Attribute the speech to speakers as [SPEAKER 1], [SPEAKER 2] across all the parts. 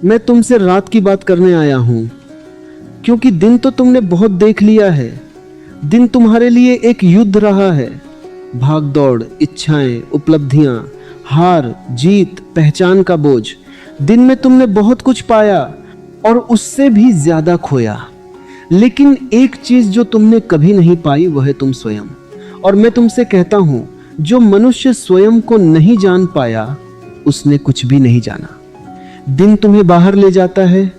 [SPEAKER 1] मैं तुमसे रात की बात करने आया हूं, क्योंकि दिन तो तुमने बहुत देख लिया है। दिन तुम्हारे लिए एक युद्ध रहा है। भाग दौड़, इच्छाएं, उपलब्धियां, हार जीत, पहचान का बोझ। दिन में तुमने बहुत कुछ पाया और उससे भी ज्यादा खोया। लेकिन एक चीज जो तुमने कभी नहीं पाई वह है तुम स्वयं। और मैं तुमसे कहता हूं, जो मनुष्य स्वयं को नहीं जान पाया उसने कुछ भी नहीं जाना। दिन तुम्हें बाहर ले जाता है,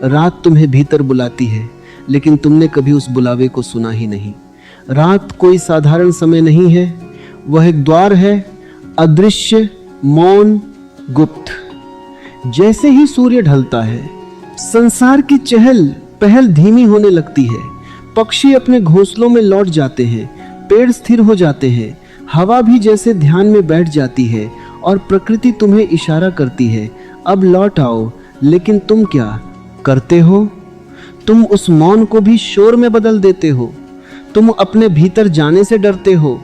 [SPEAKER 1] रात तुम्हें भीतर बुलाती है, लेकिन तुमने कभी उस बुलावे को सुना ही नहीं। रात कोई साधारण समय नहीं है, वह एक द्वार है, अदृश्य, मौन, गुप्त। जैसे ही सूर्य ढलता है, संसार की चहल पहल धीमी होने लगती है। पक्षी अपने घोंसलों में लौट जाते हैं, पेड़ स्थिर हो जाते हैं, हवा भी जैसे ध्यान में बैठ जाती है और प्रकृति तुम्हें इशारा करती है, अब लौट आओ। लेकिन तुम क्या करते हो? तुम उस मौन को भी शोर में बदल देते हो। तुम अपने भीतर जाने से डरते हो।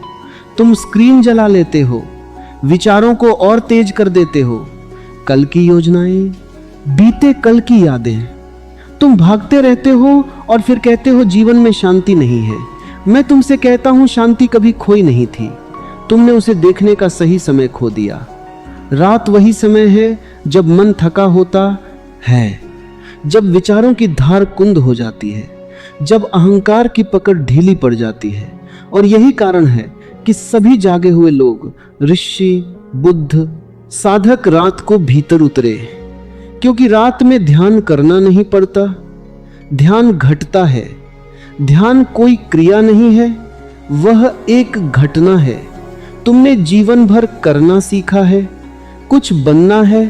[SPEAKER 1] तुम स्क्रीन जला लेते हो, विचारों को और तेज कर देते हो। कल की योजनाएं, बीते कल की यादें। तुम भागते रहते हो और फिर कहते हो जीवन में शांति नहीं है। मैं तुमसे कहता हूं, शांति कभी खोई नहीं थी, तुमने उसे देखने का सही समय खो दिया। रात वही समय है जब मन थका होता है, जब विचारों की धार कुंद हो जाती है, जब अहंकार की पकड़ ढीली पड़ जाती है। और यही कारण है कि सभी जागे हुए लोग, ऋषि, बुद्ध, साधक रात को भीतर उतरे, क्योंकि रात में ध्यान करना नहीं पड़ता, ध्यान घटता है। ध्यान कोई क्रिया नहीं है, वह एक घटना है। तुमने जीवन भर करना सीखा है, कुछ बनना है,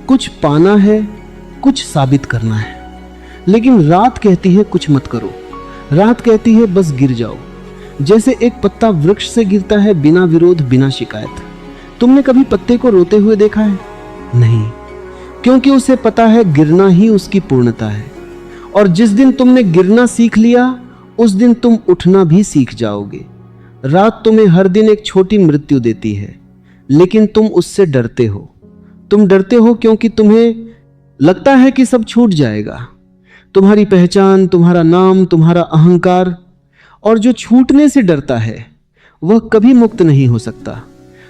[SPEAKER 1] कुछ पाना है, कुछ साबित करना है। लेकिन रात कहती है कुछ मत करो। रात कहती है बस गिर जाओ, जैसे एक पत्ता वृक्ष से गिरता है, बिना विरोध, बिना शिकायत। तुमने कभी पत्ते को रोते हुए देखा है? नहीं, क्योंकि उसे पता है गिरना ही उसकी पूर्णता है। और जिस दिन तुमने गिरना सीख लिया, उस दिन तुम उठना भी सीख जाओगे। रात तुम्हें हर दिन एक छोटी मृत्यु देती है, लेकिन तुम उससे डरते हो। तुम डरते हो क्योंकि तुम्हें लगता है कि सब छूट जाएगा, तुम्हारी पहचान, तुम्हारा नाम, तुम्हारा अहंकार। और जो छूटने से डरता है वह कभी मुक्त नहीं हो सकता।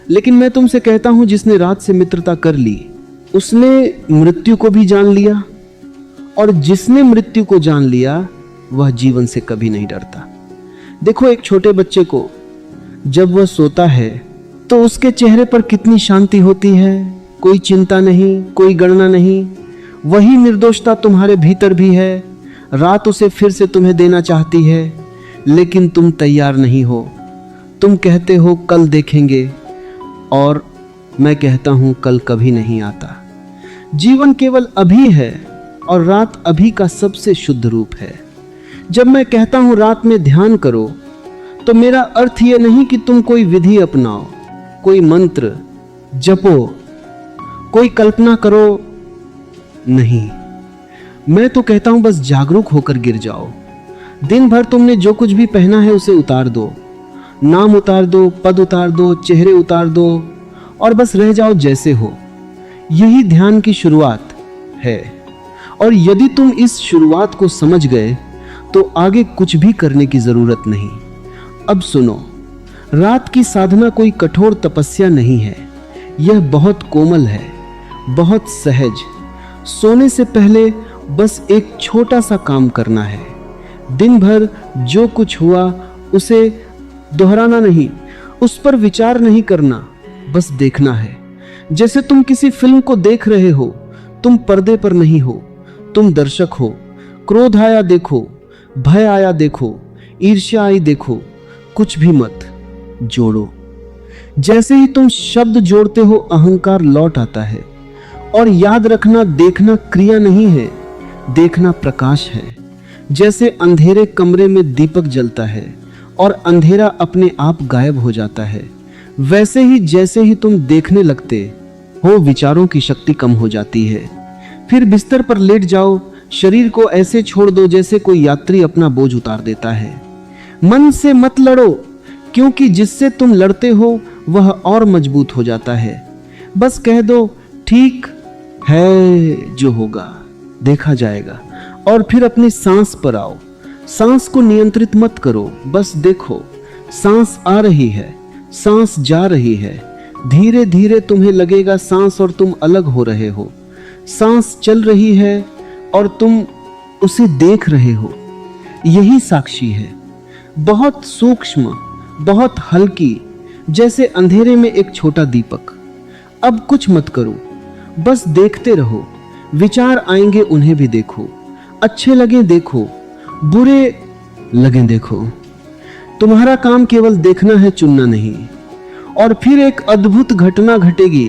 [SPEAKER 1] लेकिन मैं तुमसे कहता हूं, जिसने रात से मित्रता कर ली उसने मृत्यु को भी जान लिया, और जिसने मृत्यु को जान लिया वह जीवन से कभी नहीं डरता। देखो, एक छोटे बच्चे को जब वह सोता है तो उसके चेहरे पर कितनी शांति होती है, कोई चिंता नहीं, कोई गणना नहीं। वही निर्दोषता तुम्हारे भीतर भी है। रात उसे फिर से तुम्हें देना चाहती है, लेकिन तुम तैयार नहीं हो। तुम कहते हो कल देखेंगे, और मैं कहता हूं कल कभी नहीं आता। जीवन केवल अभी है, और रात अभी का सबसे शुद्ध रूप है। जब मैं कहता हूं रात में ध्यान करो, तो मेरा अर्थ यह नहीं कि तुम कोई विधि अपनाओ, कोई मंत्र जपो, कोई कल्पना करो। नहीं, मैं तो कहता हूं बस जागरूक होकर गिर जाओ। दिन भर तुमने जो कुछ भी पहना है उसे उतार दो, नाम उतार दो, पद उतार दो, चेहरे उतार दो, और बस रह जाओ जैसे हो। यही ध्यान की शुरुआत है। और यदि तुम इस शुरुआत को समझ गए तो आगे कुछ भी करने की जरूरत नहीं। अब सुनो, रात की साधना कोई कठोर तपस्या नहीं है, यह बहुत कोमल है, बहुत सहज। सोने से पहले बस एक छोटा सा काम करना है। दिन भर जो कुछ हुआ उसे दोहराना नहीं, उस पर विचार नहीं करना, बस देखना है। जैसे तुम किसी फिल्म को देख रहे हो, तुम पर्दे पर नहीं हो, तुम दर्शक हो। क्रोध आया देखो, भय आया देखो, ईर्ष्या आई देखो, कुछ भी मत जोड़ो। जैसे ही तुम शब्द जोड़ते हो, अहंकार लौट आता है। और याद रखना, देखना क्रिया नहीं है, देखना प्रकाश है। जैसे अंधेरे कमरे में दीपक जलता है और अंधेरा अपने आप गायब हो जाता है, वैसे ही जैसे ही तुम देखने लगते हो, विचारों की शक्ति कम हो जाती है। फिर बिस्तर पर लेट जाओ, शरीर को ऐसे छोड़ दो जैसे कोई यात्री अपना बोझ उतार देता है। मन से मत लड़ो, क्योंकि जिससे तुम लड़ते हो वह और मजबूत हो जाता है। बस कह दो ठीक है जो होगा देखा जाएगा। और फिर अपनी सांस पर आओ। सांस को नियंत्रित मत करो, बस देखो। सांस आ रही है, सांस जा रही है। धीरे धीरे तुम्हें लगेगा सांस और तुम अलग हो रहे हो। सांस चल रही है और तुम उसे देख रहे हो। यही साक्षी है, बहुत सूक्ष्म, बहुत हल्की, जैसे अंधेरे में एक छोटा दीपक। अब कुछ मत करो, बस देखते रहो। विचार आएंगे, उन्हें भी देखो। अच्छे लगे देखो, बुरे लगे देखो। तुम्हारा काम केवल देखना है, चुनना नहीं। और फिर एक अद्भुत घटना घटेगी।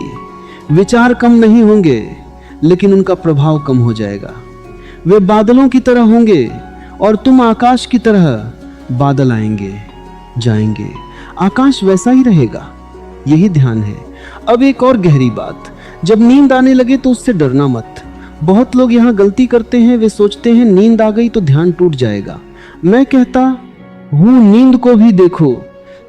[SPEAKER 1] विचार कम नहीं होंगे, लेकिन उनका प्रभाव कम हो जाएगा। वे बादलों की तरह होंगे और तुम आकाश की तरह। बादल आएंगे जाएंगे, आकाश वैसा ही रहेगा। यही ध्यान है। अब एक और गहरी बात, जब नींद आने लगे तो उससे डरना मत। बहुत लोग यहाँ गलती करते हैं, वे सोचते हैं नींद आ गई तो ध्यान टूट जाएगा। मैं कहता हूँ नींद को भी देखो।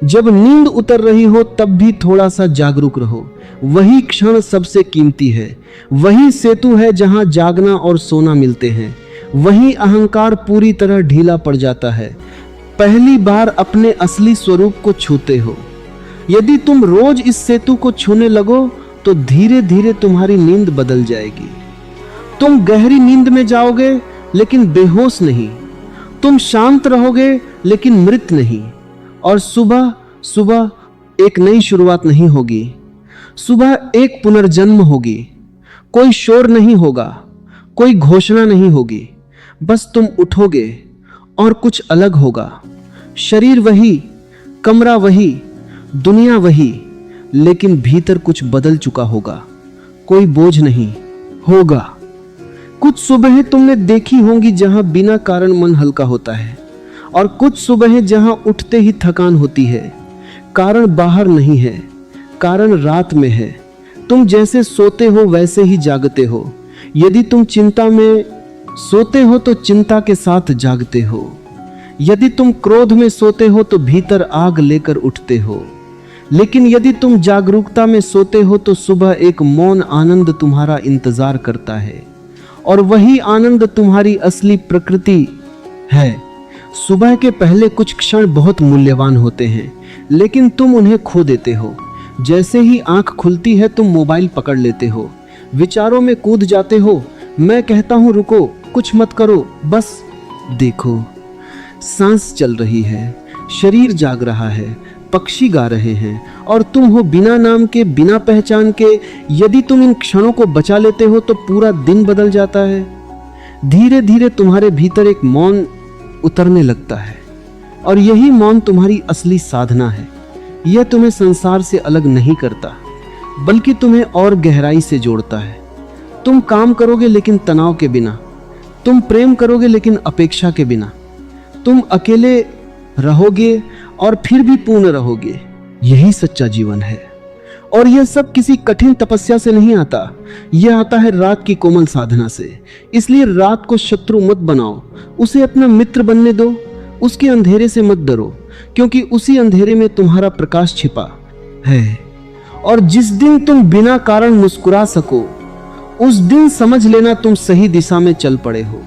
[SPEAKER 1] जब नींद उतर रही हो तब भी थोड़ा सा जागरूक रहो। वही क्षण सबसे कीमती है। वही सेतु है जहाँ जागना और सोना मिलते हैं। वही अहंकार पूरी तरह ढीला पड़ जाता है। पहली बार अपने असली स्वरूप को छूते हो। यदि तुम रोज इस सेतु को छूने लगो तो धीरे धीरे तुम्हारी नींद बदल जाएगी। तुम गहरी नींद में जाओगे लेकिन बेहोश नहीं। तुम शांत रहोगे लेकिन मृत नहीं। और सुबह सुबह एक नई शुरुआत नहीं होगी। सुबह एक पुनर्जन्म होगी। कोई शोर नहीं होगा, कोई घोषणा नहीं होगी। बस तुम उठोगे और कुछ अलग होगा। शरीर वही, कमरा वही, दुनिया वही, लेकिन भीतर कुछ बदल चुका होगा। कोई बोझ नहीं होगा। कुछ सुबहें तुमने देखी होंगी जहां बिना कारण मन हल्का होता है, और कुछ सुबहें जहां उठते ही थकान होती है। कारण बाहर नहीं है, कारण रात में है। तुम जैसे सोते हो वैसे ही जागते हो। यदि तुम चिंता में सोते हो तो चिंता के साथ जागते हो। यदि तुम क्रोध में सोते हो तो भीतर आग लेकर उठते हो। लेकिन यदि तुम जागरूकता में सोते हो तो सुबह एक मौन आनंद तुम्हारा इंतजार करता है, और वही आनंद तुम्हारी असली प्रकृति है। सुबह के पहले कुछ क्षण बहुत मूल्यवान होते हैं, लेकिन तुम उन्हें खो देते हो। जैसे ही आंख खुलती है तुम मोबाइल पकड़ लेते हो, विचारों में कूद जाते हो। मैं कहता हूं रुको, कुछ मत करो, बस देखो। सांस चल रही है, शरीर जाग रहा है, पक्षी गा रहे हैं, और तुम हो बिना नाम के, बिना पहचान के। यदि तुम इन क्षणों को बचा लेते हो तो पूरा दिन बदल जाता है। धीरे धीरे तुम्हारे भीतर एक मौन उतरने लगता है, और यही मौन तुम्हारी असली साधना है। यह तुम्हें संसार से अलग नहीं करता, बल्कि तुम्हें और गहराई से जोड़ता है। तुम काम करोगे लेकिन तनाव के बिना। तुम प्रेम करोगे लेकिन अपेक्षा के बिना। तुम अकेले रहोगे और फिर भी पूर्ण रहोगे। यही सच्चा जीवन है। और यह सब किसी कठिन तपस्या से नहीं आता, यह आता है रात की कोमल साधना से। इसलिए रात को शत्रु मत बनाओ, उसे अपना मित्र बनने दो। उसके अंधेरे से मत डरो, क्योंकि उसी अंधेरे में तुम्हारा प्रकाश छिपा है। और जिस दिन तुम बिना कारण मुस्कुरा सको, उस दिन समझ लेना तुम सही दिशा में चल पड़े हो।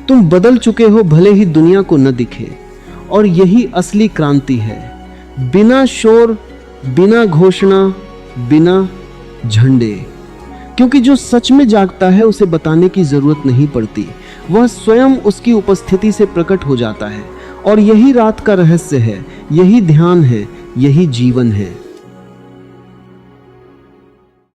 [SPEAKER 1] तुम बदल चुके हो, भले ही दुनिया को न दिखे। और यही असली क्रांति है, बिना शोर, बिना घोषणा, बिना झंडे। क्योंकि जो सच में जागता है उसे बताने की जरूरत नहीं पड़ती, वह स्वयं उसकी उपस्थिति से प्रकट हो जाता है। और यही रात का रहस्य है, यही ध्यान है, यही जीवन है।